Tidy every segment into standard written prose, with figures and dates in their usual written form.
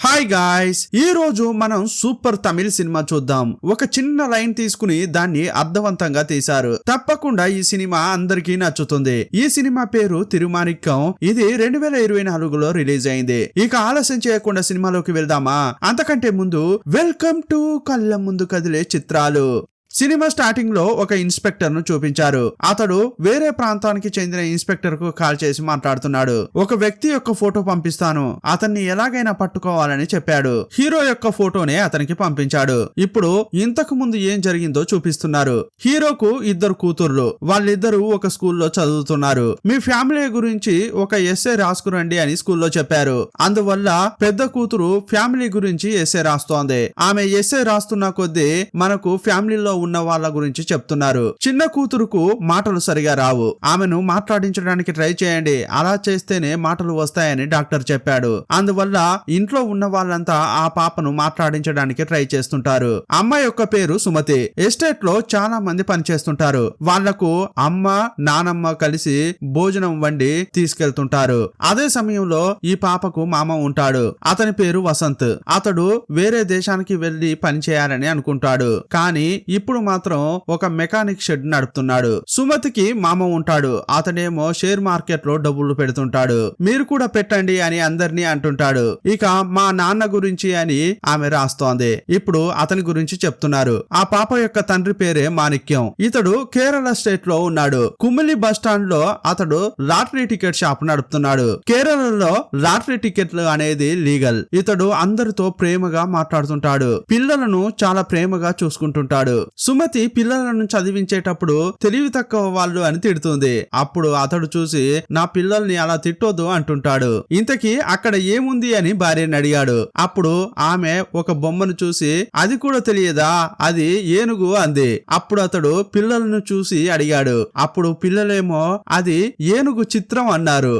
Hi guys, ఈ రోజు మనం సూపర్ తమిళ సినిమా చూద్దాం. ఒక చిన్న లైన్ తీసుకుని దాన్ని అర్థవంతంగా తీశారు. తప్పకుండా ఈ సినిమా అందరికీ నచ్చుతుంది. ఈ సినిమా పేరు తిరుమానిక్కం. ఇది 2024లో రిలీజ్ అయింది. ఇక ఆలస్యం చేయకుండా సినిమాలోకి వెళ్దామా? అంతకంటే ముందు వెల్కమ్ టు కళ్ళ ముందు కదిలే చిత్రాలు. సినిమా స్టార్టింగ్ లో ఒక ఇన్స్పెక్టర్ ను చూపించారు. అతడు వేరే ప్రాంతానికి చెందిన ఇన్స్పెక్టర్ కు కాల్ చేసి మాట్లాడుతున్నాడు. ఒక వ్యక్తి యొక్క ఫోటో పంపిస్తాను, అతన్ని ఎలాగైనా పట్టుకోవాలని చెప్పాడు. హీరో యొక్క ఫోటోనే అతనికి పంపించాడు. ఇప్పుడు ఇంతకు ముందు ఏం జరిగిందో చూపిస్తున్నారు. హీరోకు ఇద్దరు కూతుర్లు, వాళ్ళిద్దరూ ఒక స్కూల్లో చదువుతున్నారు. మీ ఫ్యామిలీ గురించి ఒక ఎస్ఏ రాసుకురండి అని స్కూల్లో చెప్పారు. అందువల్ల పెద్ద కూతురు ఫ్యామిలీ గురించి ఎస్ఏ రాస్తోంది. ఆమె ఎస్ఏ రాస్తున్న కొద్దీ మనకు ఫ్యామిలీలో ఉన్న వాళ్ళ గురించి చెప్తున్నారు. చిన్న కూతురుకు మాటలు సరిగా రావు. ఆమెను మాట్లాడించడానికి ట్రై చేయండి, అలా చేస్తేనే మాటలు వస్తాయని డాక్టర్ చెప్పాడు. అందువల్ల ఇంట్లో ఉన్న వాళ్ళంతా ఆ పాపను మాట్లాడించడానికి ట్రై చేస్తుంటారు. అమ్మాయి యొక్క పేరు సుమతి. ఎస్టేట్ లో చాలా మంది పనిచేస్తుంటారు. వాళ్లకు అమ్మ నానమ్మ కలిసి భోజనం వండి తీసుకెళ్తుంటారు. అదే సమయంలో ఈ పాపకు మామ ఉంటాడు. అతని పేరు వసంత్. అతడు వేరే దేశానికి వెళ్లి పని చేయాలని అనుకుంటాడు. కానీ ఇప్పుడు మాత్రం ఒక మెకానిక్ షెడ్ నడుపుతున్నాడు. సుమతికి మామ ఉంటాడు. అతనేమో షేర్ మార్కెట్ లో డబ్బులు పెడుతుంటాడు. మీరు కూడా పెట్టండి అని అందరినీ అంటుంటాడు. ఇక మా నాన్న గురించి అని ఆమె రాస్తోంది. ఇప్పుడు అతని గురించి చెప్తున్నారు. ఆ పాప యొక్క తండ్రి పేరే మాణిక్యం. ఇతడు కేరళ స్టేట్ లో ఉన్నాడు. కుమిలి బస్ స్టాండ్ లో అతడు లాటరీ టికెట్ షాప్ నడుపుతున్నాడు. కేరళలో లాటరీ టికెట్లు అనేది లీగల్. ఇతడు అందరితో ప్రేమగా మాట్లాడుతుంటాడు. పిల్లలను చాలా ప్రేమగా చూసుకుంటుంటాడు. సుమతి పిల్లలను చదివించేటప్పుడు తెలివి తక్కువ వాళ్ళు అని తిడుతుంది. అప్పుడు అతడు చూసి నా పిల్లల్ని అలా తిట్టొద్దు అంటుంటాడు. ఇంతకీ అక్కడ ఏముంది అని భార్యని అడిగాడు. అప్పుడు ఆమె ఒక బొమ్మను చూసి అది కూడా తెలియదా, అది ఏనుగు అంది. అప్పుడు అతడు పిల్లలను చూసి అడిగాడు. అప్పుడు పిల్లలేమో అది ఏనుగు చిత్రం అన్నారు.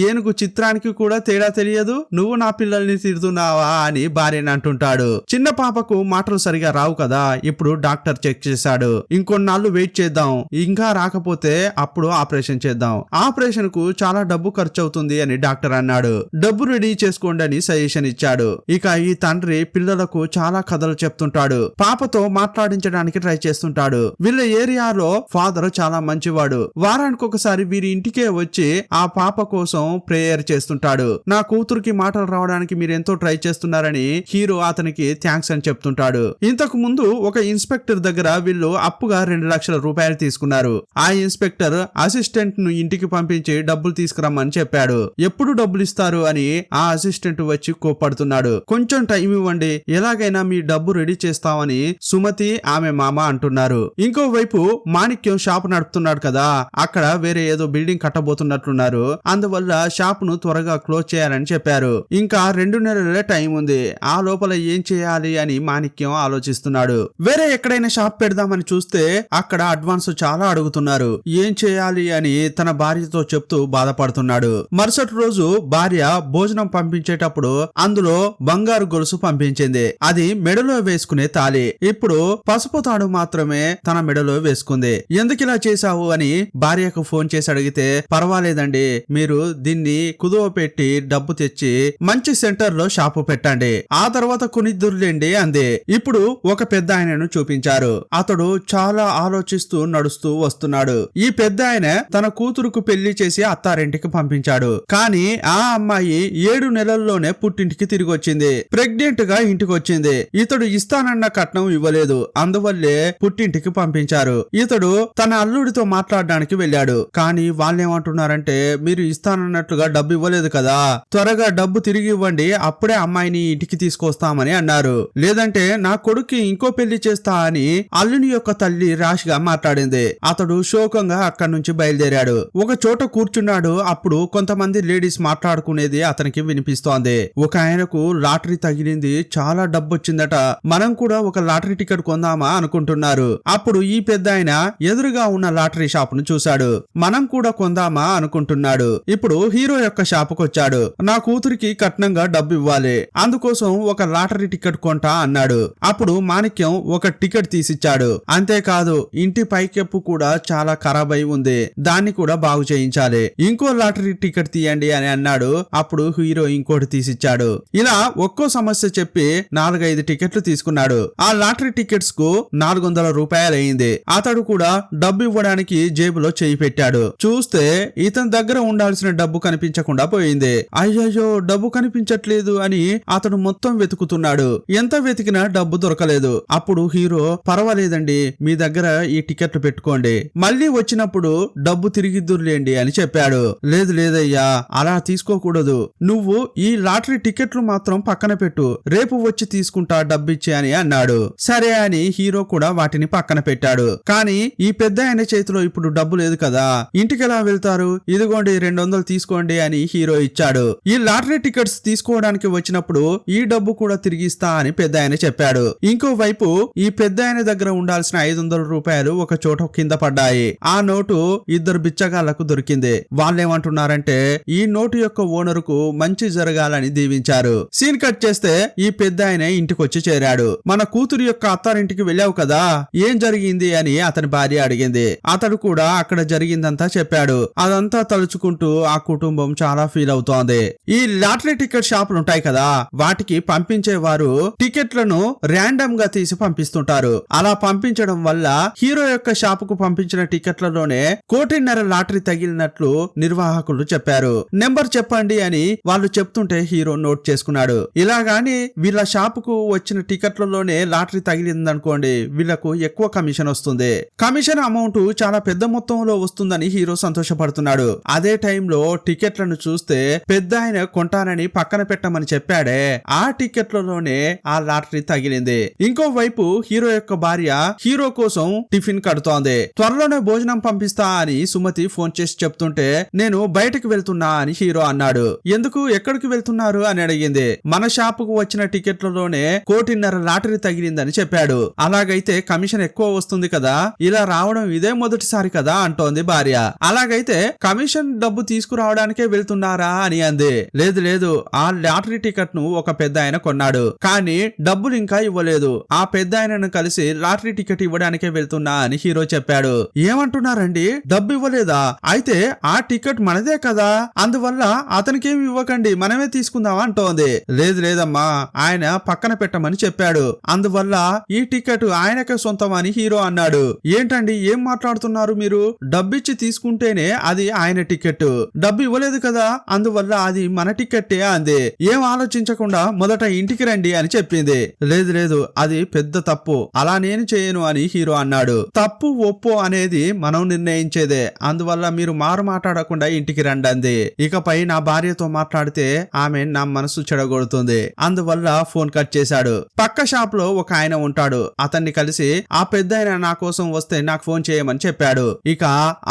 ఏనుగు చిత్రానికి కూడా తేడా తెలియదు, నువ్వు నా పిల్లల్ని తిడుతున్నావా అని భార్యని అంటుంటాడు. చిన్న పాపకు మాటలు సరిగా రావు కదా. ఇప్పుడు డాక్టర్ చెక్ చేశాడు. ఇంకొన్నాళ్ళు వెయిట్ చేద్దాం, ఇంకా రాకపోతే అప్పుడు ఆపరేషన్ చేద్దాం. ఆపరేషన్ కు చాలా డబ్బు ఖర్చు అవుతుంది అని డాక్టర్ అన్నాడు. డబ్బు రెడీ చేసుకోండి అని సజెషన్ ఇచ్చాడు. ఇక ఈ తండ్రి పిల్లలకు చాలా కథలు చెప్తుంటాడు. పాపతో మాట్లాడించడానికి ట్రై చేస్తుంటాడు. వీళ్ళ ఏరియాలో ఫాదర్ చాలా మంచివాడు. వారానికి ఒకసారి వీరి ఇంటికే వచ్చి ఆ పాప కోసం ప్రేయర్ చేస్తుంటాడు. నా కూతురికి మాటలు రావడానికి మీరు ఎంతో ట్రై చేస్తున్నారని హీరో అతనికి థ్యాంక్స్ అని చెప్తుంటాడు. ఇంతకు ముందు ఒక ఇన్స్పెక్టర్ దగ్గర వీళ్ళు అప్పుగా 2 లక్షల రూపాయలు తీసుకున్నారు. ఆ ఇన్స్పెక్టర్ అసిస్టెంట్ ను ఇంటికి పంపించి డబ్బులు తీసుకురమ్మని చెప్పాడు. ఎప్పుడు డబ్బులు ఇస్తారు అని ఆ అసిస్టెంట్ వచ్చి కోప్పడుతున్నాడు. కొంచెం టైం ఇవ్వండి, ఎలాగైనా మీ డబ్బు రెడీ చేస్తామని సుమతి ఆమె మామ అంటున్నారు. ఇంకోవైపు మాణిక్యం షాప్ నడుపుతున్నాడు కదా, అక్కడ వేరే ఏదో బిల్డింగ్ కట్టబోతున్నట్లున్నారు. అందువల్ల షాప్ ను త్వరగా క్లోజ్ చేయాలని చెప్పారు. ఇంకా 2 నెలలే టైం ఉంది. ఆ లోపల ఏం చేయాలి అని మాణిక్యం ఆలోచిస్తున్నాడు. వేరే ఎక్కడైనా షాప్ పెడదామని చూస్తే అక్కడ అడ్వాన్స్ చాలా అడుగుతున్నారు. ఏం చేయాలి అని తన భార్యతో చెప్తూ బాధపడుతున్నాడు. మరుసటి రోజు భార్య భోజనం పంపించేటప్పుడు అందులో బంగారు గొలుసు పంపించింది. అది మెడలో వేసుకునే తాళి. ఇప్పుడు పసుపు తాడు మాత్రమే తన మెడలో వేసుకుంది. ఎందుకు ఇలా చేశావు అని భార్యకు ఫోన్ చేసి అడిగితే, పర్వాలేదండి, మీరు దీన్ని కుదువ పెట్టి డబ్బు తెచ్చి మంచి సెంటర్ లో షాపు పెట్టండి, ఆ తర్వాత కొనిద్దురులేండి అంది. ఇప్పుడు ఒక పెద్ద ఆయనను చూపించారు. అతడు చాలా ఆలోచిస్తూ నడుస్తూ వస్తున్నాడు. ఈ పెద్ద ఆయన తన కూతురుకు పెళ్లి చేసి అత్తారింటికి పంపించాడు. కానీ ఆ అమ్మాయి 7 నెలల్లోనే పుట్టింటికి తిరిగి వచ్చింది. ప్రెగ్నెంట్ గా ఇంటికి వచ్చింది. ఇతడు ఇస్తానన్న కట్నం ఇవ్వలేదు. అందువల్లే పుట్టింటికి పంపించారు. ఇతడు తన అల్లుడితో మాట్లాడడానికి వెళ్ళాడు. కానీ వాళ్ళేమంటున్నారంటే, మీరు ఇస్తానన్నట్లుగా డబ్బు ఇవ్వలేదు కదా, త్వరగా డబ్బు తిరిగి ఇవ్వండి, అప్పుడే అమ్మాయిని ఇంటికి తీసుకొస్తామని అన్నారు. లేదంటే నా కొడుక్కి ఇంకో పెళ్లి చేస్తా అని అల్లుని యొక్క తల్లి రాష్గా మాట్లాడింది. అతడు శోకంగా అక్కడి నుంచి బయలుదేరాడు. ఒక చోట కూర్చున్నాడు. అప్పుడు కొంతమంది లేడీస్ మాట్లాడుకునేది అతనికి వినిపిస్తోంది. ఒక ఆయనకు లాటరీ తగిలింది, చాలా డబ్బు వచ్చిందట, మనం కూడా ఒక లాటరీ టికెట్ కొందామా అనుకుంటున్నారు. అప్పుడు ఈ పెద్ద ఆయన ఎదురుగా ఉన్న లాటరీ షాప్ ను చూశాడు. మనం కూడా కొందామా అనుకుంటున్నాడు. ఇప్పుడు హీరో యొక్క షాపుకు వచ్చాడు. నా కూతురికి కట్నంగా డబ్బు ఇవ్వాలి, అందుకోసం ఒక లాటరీ టికెట్ కొంటా అన్నాడు. అప్పుడు మాణిక్యం ఒక టికెట్ తీసిచ్చాడు. అంతేకాదు ఇంటి పైకెప్పు కూడా చాలా ఖరాబ్ అయి ఉంది, దాన్ని కూడా బాగు చేయించాలి, ఇంకో లాటరీ టికెట్ తీయండి అని అన్నాడు. అప్పుడు హీరో ఇంకోటి తీసిచ్చాడు. ఇలా ఒక్కో సమస్య చెప్పి 4-5 టికెట్లు తీసుకున్నాడు. ఆ లాటరీ టికెట్స్ కు 400 రూపాయలు అయింది. అతడు కూడా డబ్బు ఇవ్వడానికి జేబులో చేయి పెట్టాడు. చూస్తే ఇతని దగ్గర ఉండాల్సిన డబ్బు కనిపించకుండా పోయింది. అయ్యయ్యో డబ్బు కనిపించట్లేదు అని అతడు మొత్తం వెతుకుతున్నాడు. ఎంత వెతికినా డబ్బు దొరకలేదు. అప్పుడు హీరో, పర్వాలేదండి, మీ దగ్గర ఈ టికెట్లు పెట్టుకోండి, మళ్ళీ వచ్చినప్పుడు డబ్బు తిరిగిద్దురులేండి అని చెప్పాడు. లేదు లేదయ్యా, అలా తీసుకోకూడదు, నువ్వు ఈ లాటరీ టికెట్లు మాత్రం పక్కన పెట్టు, రేపు వచ్చి తీసుకుంటా డబ్బిచ్చి అని అన్నాడు. సరే అని హీరో కూడా వాటిని పక్కన పెట్టాడు. కానీ ఈ పెద్ద ఆయన చేతిలో ఇప్పుడు డబ్బు లేదు కదా, ఇంటికెలా వెళ్తారు? ఇదిగోండి 200 తీసుకోండి అని హీరో ఇచ్చాడు. ఈ లాటరీ టికెట్స్ తీసుకోవడానికి వచ్చినప్పుడు ఈ డబ్బు కూడా తిరిగిస్తా అని పెద్ద ఆయన చెప్పాడు. ఇంకోవైపు ఈ పెద్ద ఆయన దగ్గర ఉండాల్సిన 500 రూపాయలు ఒక చోట కింద పడ్డాయి. ఆ నోటు ఇద్దరు బిచ్చగాళ్లకు దొరికింది. వాళ్ళేమంటున్నారంటే ఈ నోటు యొక్క ఓనరుకు మంచి జరగాలని దీవించారు. సీన్ కట్ చేస్తే ఈ పెద్ద ఆయన ఇంటికొచ్చి చేరాడు. మన కూతురు యొక్క అత్తారింటికి వెళ్ళావు కదా, ఏం జరిగింది అని అతని భార్య అడిగింది. అతడు కూడా అక్కడ జరిగిందంతా చెప్పాడు. అదంతా తలుచుకుంటూ ఆ కుటుంబం చాలా ఫీల్ అవుతోంది. ఈ లాటరీ టికెట్ షాపులు ఉంటాయి కదా, వాటికి పంపించే వారు టికెట్లను ర్యాండమ్ గా తీసి పంపిస్తుంటారు. అలా పంపించడం వల్ల హీరో యొక్క షాపుకు పంపించిన టికెట్లలోనే 1,50,00,000 లాటరీ తగిలినట్లు నిర్వాహకులు చెప్పారు. నెంబర్ చెప్పండి అని వాళ్ళు చెప్తుంటే హీరో నోట్ చేసుకున్నాడు. ఇలాగాని వీళ్ళ షాపుకు వచ్చిన టికెట్లలోనే లాటరీ తగిలిందనుకోండి, వీళ్లకు ఎక్కువ కమిషన్ వస్తుంది. కమిషన్ అమౌంట్ చాలా పెద్ద మొత్తంలో వస్తుందని హీరో సంతోషపడుతున్నాడు. అదే టైంలో టికెట్లను చూస్తే పెద్ద ఆయన కొంటానని పక్కన పెట్టమని చెప్పాడే, ఆ టికెట్లలోనే ఆ లాటరీ తగిలింది. ఇంకోవైపు హీరో యొక్క భార్య హీరో కోసం టిఫిన్ కడుతోంది. త్వరలోనే భోజనం పంపిస్తా అని సుమతి ఫోన్ చేసి చెప్తుంటే, నేను బయటకు వెళ్తున్నా అని హీరో అన్నాడు. ఎందుకు, ఎక్కడికి వెళ్తున్నారు అని అడిగింది. మన షాపుకు వచ్చిన టికెట్లలోనే 1,50,00,000 లాటరీ తగిలిందని చెప్పాడు. అలాగైతే కమిషన్ ఎక్కువ వస్తుంది కదా, ఇలా రావడం ఇదే మొదటిసారి కదా అంటోంది భార్య. అలాగైతే కమిషన్ డబ్బు తీసుకురావడానికే వెళ్తున్నారా అని అంది. లేదు లేదు, ఆ లాటరీ టికెట్ ను ఒక పెద్ద ఆయన కొన్నాడు, కానీ డబ్బులు ఇంకా ఇవ్వలేదు. ఆ పెద్ద ఆయనను కలిసి లాటరీ టికెట్ ఇవ్వడానికే వెళ్తున్నా అని హీరో చెప్పాడు. ఏమంటున్నారండి, డబ్బు ఇవ్వలేదా? అయితే ఆ టికెట్ మనదే కదా, అందువల్ల అతనికేమి ఇవ్వకండి, మనమే తీసుకుందామా అంటోంది. లేదు లేదమ్మా, ఆయన పక్కన పెట్టమని చెప్పాడు, అందువల్ల ఈ టికెట్ ఆయనకే సొంతం అని హీరో అన్నాడు. ఏంటండి ఏం మాట్లాడుతున్నారు మీరు, డబ్బిచ్చి తీసుకుంటేనే అది ఆయన టికెట్, డబ్బు ఇవ్వలేదు కదా, అందువల్ల అది మన టికెట్టే అంది. ఏం ఆలోచించకుండా మొదట ఇంటికి రండి అని చెప్పింది. లేదు లేదు, అది పెద్ద తప్పు, అలా నేను చేయను అని హీరో అన్నాడు. తప్పు ఒప్పు అనేది మనం నిర్ణయించేదే, అందువల్ల మీరు మారు మాట్లాడకుండా ఇంటికి రండి అంది. ఇకపై నా భార్యతో మాట్లాడితే ఆమె నా మనసు చెడగొడుతుంది, అందువల్ల ఫోన్ కట్ చేశాడు. పక్క షాప్ లో ఒక ఆయన ఉంటాడు, అతన్ని కలిసి ఆ పెద్ద ఆయన నా కోసం వస్తే నాకు ఫోన్ చేయమని చెప్పాడు. ఇక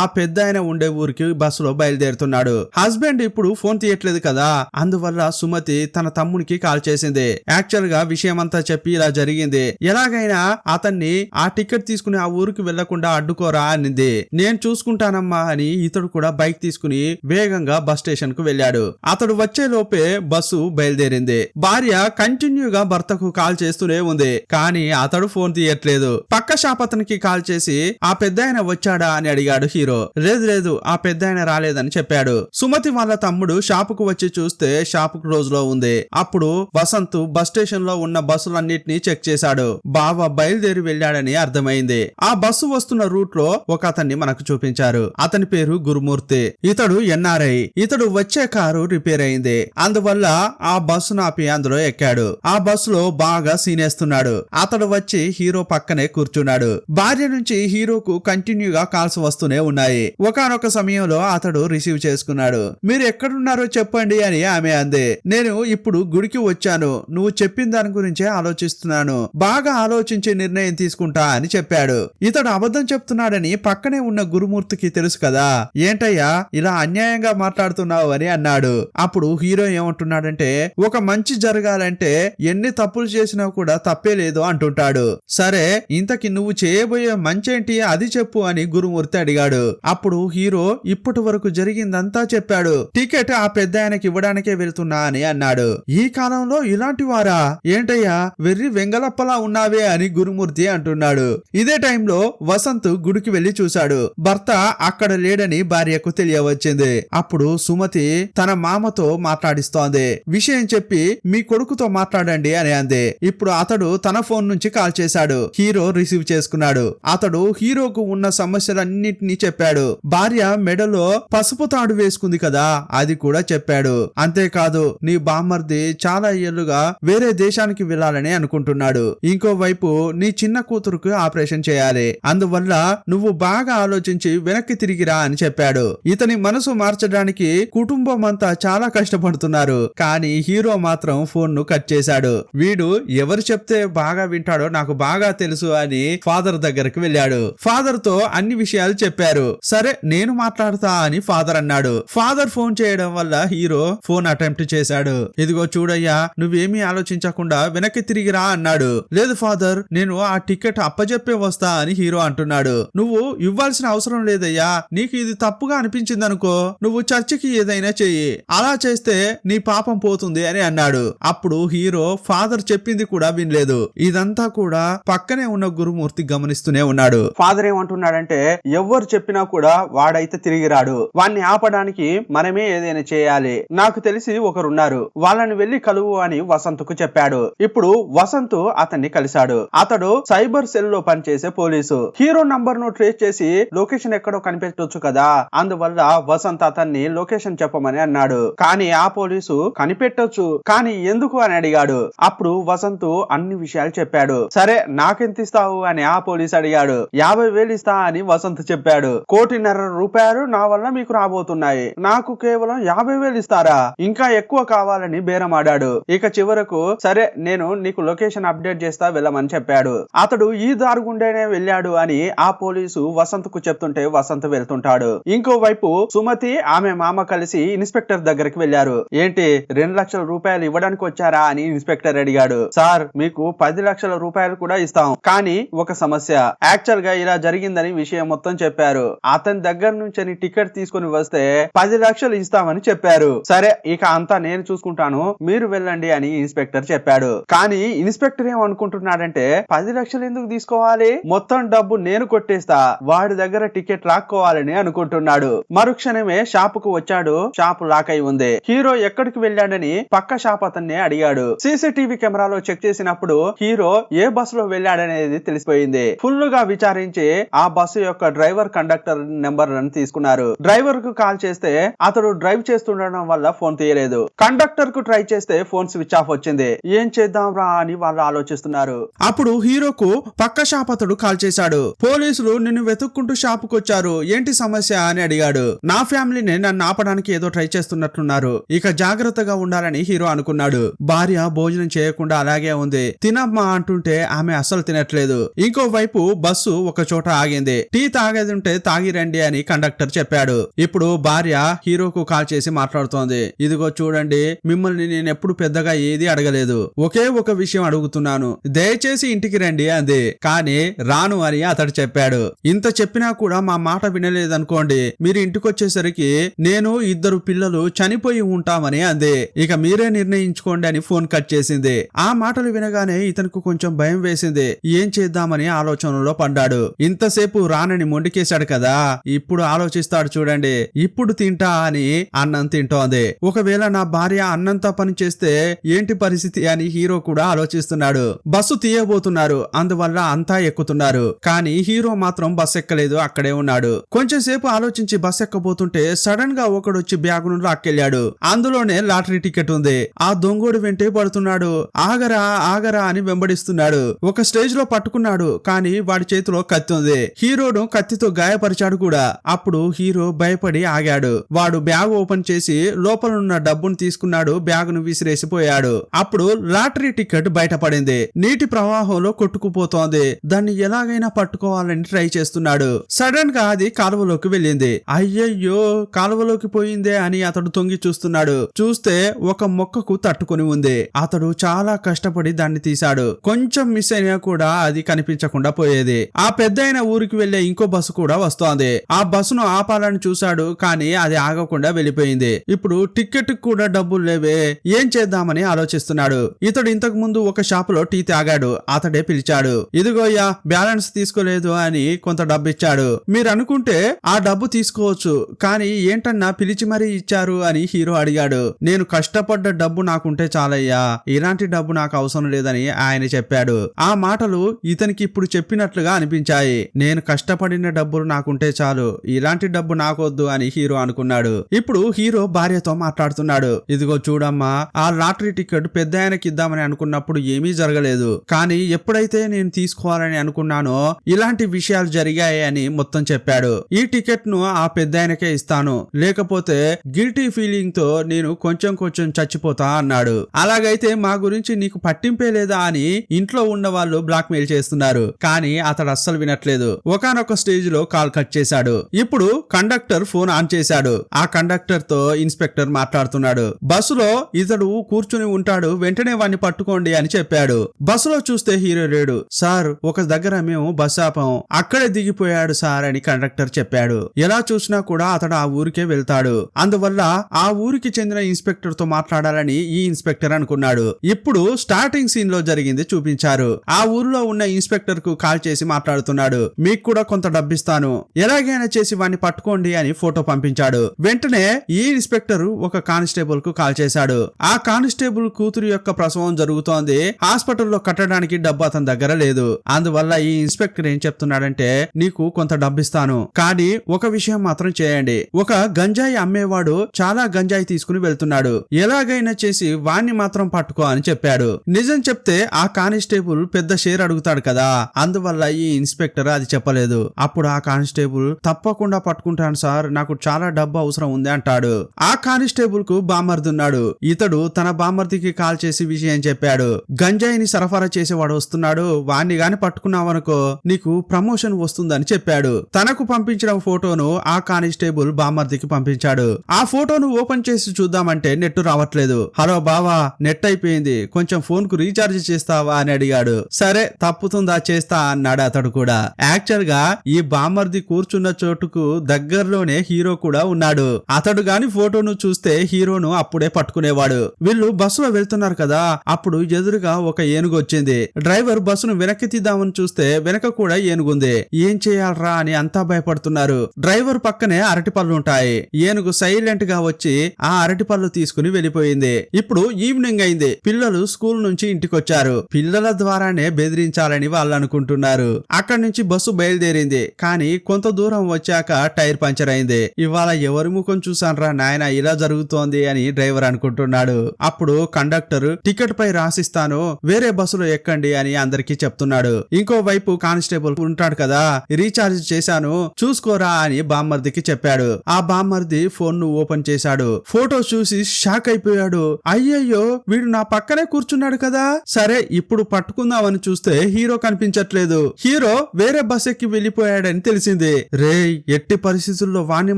ఆ పెద్ద ఆయన ఉండే ఊరికి బస్సులో బయలుదేరుతున్నాడు. హస్బెండ్ ఇప్పుడు ఫోన్ తీయట్లేదు కదా, అందువల్ల సుమతి తన తమ్మునికి కాల్ చేసింది. యాక్చువల్ గా విషయం అంతా చెప్పి ఇలా జరిగింది, ఎలాగైనా అతన్ని ఆ టికెట్ తీసుకుని ఆ ఊరికి వెళ్లకుండా అడ్డుకోరా అనింది. నేను చూసుకుంటానమ్మా అని ఇతడు కూడా బైక్ తీసుకుని వేగంగా బస్ స్టేషన్ కు వెళ్ళాడు. అతడు వచ్చే లోపే బస్సు బయలుదేరింది. భార్య కంటిన్యూగా భర్తకు కాల్ చేస్తూనే ఉంది, కానీ అతడు ఫోన్ తీయట్లేదు. పక్క షాప్ అతనికి కాల్ చేసి ఆ పెద్ద ఆయన వచ్చాడా అని అడిగాడు హీరో. లేదు లేదు, ఆ పెద్ద ఆయన రాలేదని చెప్పాడు. సుమతి వాళ్ళ తమ్ముడు షాపుకు వచ్చి చూస్తే షాపు క్లోజ్ లో ఉంది. అప్పుడు వసంత్ బస్ స్టేషన్ లో ఉన్న బస్సులన్నిటినీ చెక్ చేశాడు. బావ బయలుదేరి వెళ్ళాడని అర్థమైంది. ఆ బస్సు వస్తున్న రూట్ లో ఒక అతన్ని మనకు చూపించారు. అతని పేరు గురుమూర్తి. ఇతడు ఎన్ఆర్ఐ. ఇతడు వచ్చే కారు రిపేర్ అయింది, అందువల్ల ఆ బస్సు నాపి అందులో ఎక్కాడు. ఆ బస్సులో బాగా సీనేస్తున్నాడు. అతడు వచ్చి హీరో పక్కనే కూర్చున్నాడు. భార్య నుంచి హీరోకు కంటిన్యూగా కాల్స్ వస్తూనే ఉన్నాయి. ఒకానొక సమయంలో అతడు రిసీవ్ చేసుకున్నాడు. మీరు ఎక్కడున్నారో చెప్పండి అని ఆమె అంది. నేను ఇప్పుడు గుడికి వచ్చాను, నువ్వు చెప్పిన దాని గురించే ఆలోచిస్తున్నాను, బాగా ఆలోచించి నిర్ణయం తీసుకుంటా అని చెప్పాడు. ఇతడు అబద్ధం చెప్తున్నాడని పక్కనే ఉన్న గురుమూర్తికి తెలుసు కదా. ఏంటయ్యా ఇలా అన్యాయంగా మాట్లాడుతున్నావు అని అన్నాడు. అప్పుడు హీరో ఏమంటున్నాడంటే, ఒక మంచి జరగాలంటే ఎన్ని తప్పులు చేసినా కూడా తప్పే లేదు అంటుంటాడు. సరే ఇంతకి నువ్వు చేయబోయే మంచేంటి అది చెప్పు అని గురుమూర్తి అడిగాడు. అప్పుడు హీరో ఇప్పటి వరకు జరిగిందంతా చెప్పాడు. టికెట్ ఆ పెద్ద ఆయనకి ఇవ్వడానికే వెళ్తున్నా అని అన్నాడు. ఈ కాలంలో ఇలాంటి వారా, ఏంటయ్యా వెర్రి వెంగలప్పలా ఉన్నావే అని గురుమూర్తి అంటున్నాడు. ఇదే టైంలో వసంత్ గుడికి వెళ్లి చూశాడు. భర్త అక్కడ లేడని భార్యకు తెలియవచ్చింది. అప్పుడు సుమతి తన మామతో మాట్లాడిస్తోంది. విషయం చెప్పి మీ కొడుకుతో మాట్లాడండి అని అంది. ఇప్పుడు అతడు తన ఫోన్ నుంచి కాల్ చేశాడు. హీరో రిసీవ్ చేసుకున్నాడు. అతడు హీరోకు ఉన్న సమస్యలన్నిటినీ చెప్పాడు. భార్య మెడలో పసుపు తాడు వేసుకుంది కదా, అది కూడా చెప్పాడు. అంతేకాదు నీ బామ్మర్ది చాలా ఏళ్లుగా వేరే దేశానికి వెళ్లాలని అనుకుంటున్నాడు. ఇంకోవైపు నీ చిన్న కూతురుకు ఆపరేషన్ చేయాలి. అందువల్ల నువ్వు బాగా ఆలోచించి వెనక్కి తిరిగిరా అని చెప్పాడు. ఇతని మనసు మార్చడానికి కుటుంబం అంతా చాలా కష్టపడుతున్నారు. కానీ హీరో మాత్రం ఫోన్ ను కట్ చేశాడు. వీడు ఎవరు చెప్తే బాగా వింటాడో నాకు బాగా తెలుసు అని ఫాదర్ దగ్గరకు వెళ్ళాడు. ఫాదర్ తో అన్ని విషయాలు చెప్పారు. సరే నేను మాట్లాడతా అని ఫాదర్ అన్నాడు. ఫాదర్ ఫోన్ చేయడం వల్ల హీరో ఫోన్ అటెంప్ట్ చేశాడు. ఇదిగో చూడయ్యా, నువ్వేమీ ఆలోచించకుండా వెనక్కి తిరిగిరా అన్నాడు. లేదు ఫాదర్, నేను ఆ టికెట్ అప్పజెప్పే వస్తా అని హీరో అంటున్నాడు. నువ్వు ఇవ్వాల్సిన అవసరం లేదయ్యా. నీకు ఇది తప్పుగా అనిపించింది అనుకో, నువ్వు చర్చికి ఏదైనా చెయ్యి. అలా చేస్తే నీ పాపం పోతుంది అని అన్నాడు. అప్పుడు హీరో ఫాదర్ చెప్పింది కూడా వినలేదు. ఇదంతా కూడా పక్కనే ఉన్న గురుమూర్తి గమనిస్తూనే ఉన్నాడు. ఫాదర్ ఏమంటున్నాడంటే, ఎవ్వరు చెప్పినా కూడా వాడైతే తిరిగి రాడు. వాణ్ణి ఆపడానికి మనమే ఏదైనా చేయాలి. నాకు తెలిసి ఒకరున్నారు, వాళ్ళని వెళ్లి కలువు అని వసంత్ కు చెప్పాడు. ఇప్పుడు వసంత్ అతన్ని కలిశాడు. అతడు సైబర్ సెల్ లో పనిచేసే పోలీసు. హీరో నంబర్ ను ట్రేస్ చేసి లొకేషన్ ఎక్కడో కనిపెట్టొచ్చు కదా, అందువల్ల వసంత్ అతన్ని లొకేషన్ చెప్పమని అన్నాడు. కానీ ఆ పోలీసు కనిపెట్టొచ్చు, కానీ ఎందుకు అని అడిగాడు. అప్పుడు వసంత్ అన్ని విషయాలు చెప్పాడు. సరే నాకెంత ఇస్తావు అని ఆ పోలీసు అడిగాడు. 50,000 ఇస్తా అని వసంత్ చెప్పాడు. 1,50,00,000 రూపాయలు నా వల్ల మీకు రాబోతున్నాయి, నాకు కేవలం 50,000 ఇస్తారా, ఇంకా ఎక్కువ కావాలని బేరమాడాడు. ఇక చివరకు సరే నేను నీకు లొకేషన్ అప్డేట్ చేస్తా వెళ్ళమని చెప్పాడు. అతడు ఈ దారి గుండెనే వెళ్ళాడు అని ఆ పోలీసు వసంత్ కు చెప్తుంటే వసంత్ వెళ్తుంటాడు. ఇంకోవైపు సుమతి ఆమె మామ కలిసి ఇన్స్పెక్టర్ దగ్గరికి వెళ్లారు. ఏంటి 2 లక్షల రూపాయలు ఇవ్వడానికి వచ్చారా అని ఇన్స్పెక్టర్ అడిగాడు. సార్ మీకు 10 లక్షల రూపాయలు కూడా ఇస్తాం, కానీ ఒక సమస్య. యాక్చువల్ గా ఇలా జరిగిందని విషయం మొత్తం చెప్పారు. అతని దగ్గర నుంచి టికెట్ తీసుకుని వస్తే 10 లక్షలు ఇస్తామని చెప్పారు. సరే ఇక అంతా నేను చూసుకుంటాను, మీరు వెళ్ళండి అని ఇన్స్పెక్టర్ చెప్పాడు. కానీ ఇన్స్పెక్టర్ ఏమనుకుంటున్నాడంటే, 10 లక్షలు ఎందుకు తీసుకోవాలి, మొత్తం డబ్బు నేను కొట్టేస్తా, వాడి దగ్గర టికెట్ లాక్కోవాలని అనుకుంటున్నాడు. మరుక్షణమే షాప్ కు వచ్చాడు. షాప్ లాక్ అయి ఉంది. హీరో ఎక్కడికి వెళ్ళాడని పక్క షాప్ అతన్ని అడిగాడు. సీసీటీవీ కెమెరాలో చెక్ చేసినప్పుడు హీరో ఏ బస్సు లో వెళ్ళాడనేది తెలిసిపోయింది. ఫుల్ గా విచారించి ఆ బస్సు యొక్క డ్రైవర్ కండక్టర్ నెంబర్ తీసుకున్నారు. డ్రైవర్ కు కాల్ చేస్తే అతడు డ్రైవ్ చేస్తుండడం వల్ల ఫోన్ తీయలేదు. కండక్టర్ కు ట్రై చేస్తే ఫోన్ స్విచ్ ఆఫ్ వచ్చింది. ఏం చేద్దాం రా అని వాళ్ళు ఆలోచిస్తున్నారు. అప్పుడు హీరోకు పక్క షాప్ అతడు కాల్ చేశాడు. పోలీసులు నిన్ను వెతుక్కుంటూ షాప్ కు వచ్చారు, ఏంటి సమస్య అని అడిగాడు. నా ఫ్యామిలీని నన్ను ఆపడానికి ఏదో ట్రై చేస్తున్నట్లున్నారు, ఇక జాగ్రత్తగా ఉండాలని హీరో అనుకున్నాడు. భార్య భోజనం చేయకుండా అలాగే ఉంది. తినమ్మా అంటుంటే ఆమె అస్సలు తినట్లేదు. ఇంకోవైపు బస్సు ఒక చోట ఆగింది. టీ తాగేదుంటే తాగి రండి అని కండక్టర్ చెప్పాడు. ఇప్పుడు భార్య హీరోకు కాల్ చేసి మాట్లాడుతోంది. ఇదిగో చూడండి, మిమ్మల్ని నేను ఎప్పుడు పెద్దగా ఏది అడగలేదు, ఒకే ఒక విషయం అడుగుతున్నాను, దయచేసి ఇంటికి రండి అంది. కానీ రాను అని అతడు చెప్పాడు. ఇంత చెప్పినా కూడా మా మాట వినలేదనుకోండి, మీరు ఇంటికొచ్చేసరికి నేను 2 పిల్లలు చనిపోయి ఉంటామని అంది. ఇక మీరే నిర్ణయించుకోండి అని ఫోన్ కట్ చేసింది. ఆ మాటలు వినగానే ఇతనికి కొంచెం భయం వేసింది. ఏం చేద్దామని ఆలోచనలో పడ్డాడు. ఇంతసేపు రానని మొండికేశాడు కదా, ఇప్పుడు ఆలోచిస్తాడు చూడండి. ఇప్పుడు తింటా అని అన్నం తింటోంది. ఒకవేళ నా భార్య అన్నంతా పని చేస్తే ఏంటి పరిస్థితి అని హీరో కూడా ఆలోచిస్తున్నాడు. బస్సు తీయబోతున్నారు, అందువల్ల అంతా ఎక్కుతున్నారు. కానీ హీరో మాత్రం బస్ ఎక్కలేదు, అక్కడే ఉన్నాడు. కొంచెం సేపు ఆలోచించి బస్ ఎక్కబోతుంటే సడన్ గా ఒకడొచ్చి బ్యాగును లాక్కెళ్ళాడు. అందులోనే లాటరీ టికెట్ ఉంది. ఆ దొంగోడు వెంటే పడుతున్నాడు. ఆగరా ఆగరా అని వెంబడిస్తున్నాడు. ఒక స్టేజ్ లో పట్టుకున్నాడు, కానీ వాడి చేతిలో కత్తి ఉంది. హీరోను కత్తితో గాయపరిచాడు కూడా. అప్పుడు హీరో భయపడి ఆగాడు. వాడు బ్యాగ్ ఓపెన్ చేసి లోపలున్న డబ్బును తీసుకున్నాడు, బ్యాగును విసిరేసిపోయాడు. అప్పుడు లాటరీ టికెట్ బయటపడింది. నీటి ప్రవాహంలో కొట్టుకుపోతోంది. దాన్ని ఎలాగైనా పట్టుకోవాలని ట్రై చేస్తున్నాడు. సడన్ గా అది కాలువలోకి వెళ్ళింది. అయ్యయ్యో కాలువలోకి పోయిందే అని అతడు తొంగి చూస్తున్నాడు. చూస్తే ఒక మొక్కకు తట్టుకుని ఉంది. అతడు చాలా కష్టపడి దాన్ని తీశాడు. కొంచెం మిస్ అయినా కూడా అది కనిపించకుండా పోయేది. ఆ పెద్దయిన ఊరికి వెళ్లే ఇంకో బస్సు కూడా వస్తోంది. ఆ బస్సును ఆపాలని చూశాడు, కానీ అది ఆగకుండా వెళ్ళిపోయింది. ఇప్పుడు టికెట్ కూడా డబ్బులు లేవే, ఏం చేద్దామని ఆలోచిస్తున్నాడు. ఇతడు ఇంతకు ముందు ఒక షాపులో టీ తాగాడు. అతడే పిలిచాడు. ఇదిగోయ్యా బ్యాలెన్స్ తీసుకోలేదు అని కొంత డబ్బు ఇచ్చాడు. మీరు అనుకుంటే ఆ డబ్బు తీసుకోవచ్చు, కానీ ఏంటన్నా పిలిచి మరీ ఇచ్చారు అని హీరో అడిగాడు. నేను కష్టపడ్డ డబ్బు నాకుంటే చాలయ్యా, ఇలాంటి డబ్బు నాకు అవసరం లేదని ఆయన చెప్పాడు. ఆ మాటలు ఇతనికి ఇప్పుడు చెప్పినట్లుగా అనిపించాయి. నేను కష్టపడిన డబ్బులు నాకుంటే చాలు, ఇలాంటి డబ్బు నాకొద్దు అని హీరో అనుకున్నాడు. ఇప్పుడు హీరో భార్యతో మాట్లాడుతున్నాడు. ఇదిగో చూడమ్మా, ఆ లాటరీ టికెట్ పెద్ద ఆయనకి ఇద్దామని అనుకున్నప్పుడు ఏమీ జరగలేదు, కానీ ఎప్పుడైతే నేను తీసుకోవాలని అనుకున్నానో ఇలాంటి విషయాలు జరిగాయి అని మొత్తం చెప్పాడు. ఈ టికెట్ ను ఆ పెద్ద ఆయనకే ఇస్తాను, లేకపోతే గిల్టీ ఫీలింగ్ తో నేను కొంచెం కొంచెం చచ్చిపోతా అన్నాడు. అలాగైతే మా గురించి నీకు పట్టింపే లేదా అని ఇంట్లో ఉన్న వాళ్ళు బ్లాక్ మెయిల్ చేస్తున్నారు. కానీ అతడు అస్సలు వినట్లేదు. ఒకానొక స్టేజ్ లో కాల్ కట్ చేశాడు. ఇప్పుడు కండక్టర్ ఫోన్ ఆన్ చేశాడు. ఆ కండక్టర్ తో ఇన్స్పెక్టర్ మాట్లాడుతున్నాడు. బస్సులో ఇతడు కూర్చుని ఉంటాడు, వెంటనే వాడిని పట్టుకోండి అని చెప్పాడు. బస్సులో చూస్తే హీరో లేడు. సార్, ఒక దగ్గర మేము బస్ ఆపాం, అక్కడే దిగిపోయాడు సార్ అని కండక్టర్ చెప్పాడు. ఎలా చూసినా కూడా అతడు ఆ ఊరికే వెళ్తాడు. అందువల్ల ఆ ఊరికి చెందిన ఇన్స్పెక్టర్ తో మాట్లాడాలని ఈ ఇన్స్పెక్టర్ అనుకున్నాడు. ఇప్పుడు స్టార్టింగ్ సీన్ లో జరిగింది చూపించారు. ఆ ఊరిలో ఉన్న ఇన్స్పెక్టర్ కు కాల్ చేసి మాట్లాడుతున్నాడు. మీకు కూడా కొంత డబ్బిస్తాను, ఎలాగైనా చేసి వాడిని పట్టుకోండి అని ఫోటో పంపించాడు. వెంటనే ఈ ఇన్స్పెక్టర్ ఒక కానిస్టేబుల్ కు కాల్ చేశాడు. ఆ కానిస్టేబుల్ కూతురు యొక్క ప్రసవం జరుగుతోంది, హాస్పిటల్లో కట్టడానికి డబ్బు అతని దగ్గర లేదు. అందువల్ల ఈ ఇన్స్పెక్టర్ ఏం చెప్తున్నాడంటే, నీకు కొంత డబ్బిస్తాను, కానీ ఒక విషయం మాత్రం చేయండి. ఒక గంజాయి అమ్మేవాడు చాలా గంజాయి తీసుకుని వెళ్తున్నాడు, ఎలాగైనా చేసి వాణ్ణి మాత్రం పట్టుకో అని చెప్పాడు. నిజం చెప్తే ఆ కానిస్టేబుల్ పెద్ద షేర్ అడుగుతాడు కదా, అందువల్ల ఈ ఇన్స్పెక్టర్ అది చెప్పలేదు. అప్పుడు ఆ కానిస్టేబుల్ తప్పకుండా పట్టుకుంటాను సార్, నాకు చాలా డబ్బు అవసరం ఉంది అంటాడు. ఆ కానిస్టేబుల్ కు బామర్దున్నాడు. ఇతడు తన బామర్దికి కాల్ చేసి విషయం చెప్పాడు. గంజాయిని సరఫరా చేసేవాడు వస్తున్నాడు, వాణ్ణి గాని పట్టుకున్నావనుకో నీకు ప్రమోషన్ వస్తుందని చెప్పాడు. తనకు పంపించిన ఫోటోను ఆ కానిస్టేబుల్ బామర్దికి పంపించాడు. ఆ ఫోటోను ఓపెన్ చేసి చూద్దామంటే నెట్ రావట్లేదు. హలో బావా, నెట్ అయిపోయింది, కొంచెం ఫోన్ కు రీఛార్జ్ చేస్తావా అని అడిగాడు. సరే తప్పుతుందా, చేస్తా అన్నాడు అతడు కూడా. యాక్చువల్ గా ఈ బామర్ది కూర్చున్న చోటుకు దగ్గరలోనే హీరో కూడా ఉన్నాడు. అతడు గాని ఫోటోను చూస్తే హీరోను అప్పుడే పట్టుకునేవాడు. వీళ్ళు బస్సులో వెళ్తున్నారు కదా, అప్పుడు ఎదురుగా ఒక ఏనుగు వచ్చింది. డ్రైవర్ బస్సును వెనక్కి తీద్దామని చూస్తే వెనక కూడా ఏనుగుంది. ఏం చేయాలరా అని అంతా భయపడుతున్నారు. డ్రైవర్ పక్కనే అరటిపళ్ళు ఉంటాయి. ఏనుగు సైలెంట్ గా వచ్చి ఆ అరటిపళ్ళు తీసుకుని వెళ్ళిపోయింది. ఇప్పుడు ఈవినింగ్ అయింది. పిల్లలు స్కూల్ నుంచి ఇంటికొచ్చారు. పిల్లల ద్వారానే బెదిరించాలని వాళ్ళు అనుకుంటున్నారు. అక్కడి నుంచి బస్సు బయలుదేరింది. కానీ కొంత దూరం వచ్చాక టైర్ పంచర్ అయింది. ఇవాళ ఎవరి ముఖం చూసాన్రా నాయన, ఇలా జరుగుతోంది అని డ్రైవర్ అనుకుంటున్నాడు. అప్పుడు కండక్టర్ టికెట్ పై రాసిస్తాను, వేరే బస్సులో ఎక్కండి అని అందరికీ చెప్తున్నాడు. ఇంకోవైపు కానిస్టేబుల్ ఉంటాడు కదా, రీఛార్జ్ చేశాను చూసుకోరా అని బామ్మర్దికి చెప్పాడు. ఆ బామ్మర్ది ఫోన్ ను ఓపెన్ చేశాడు. ఫోటో చూసి షాక్ అయిపోయాడు. అయ్యయ్యో, వీడు నా పక్కనే కూర్చున్నాడు కదా. సరే ఇప్పుడు పట్టుకుందామని చూస్తే హీరో కనిపించట్లేదు. హీరో వేరే బస్ ఎక్కి వెళ్లిపోయాడని తెలిసింది. రే, ఎట్టి పరిస్థితుల్లో వాణ్ణి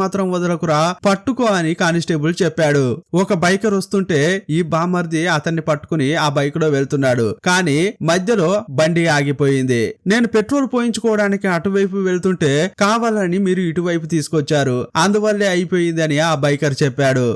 మాత్రం వదలకురా, పట్టుకో అని కానిస్టేబుల్ చెప్పాడు. ఒక బైకర్ వస్తుంటే ఈ బామర్ది అతన్ని పట్టుకుని ఆ బైక్ లో వెళ్తున్నాడు. కానీ మధ్యలో బండి ఆగిపోయింది. నేను పెట్రోల్ పోయించుకోవడానికి అటువైపు వెళ్తుంటే కావాలని మీరు ఇటువైపు తీసుకొచ్చారు, అందువల్లే అయిపోయింది అని ఆ బైకర్ చెప్పాడు.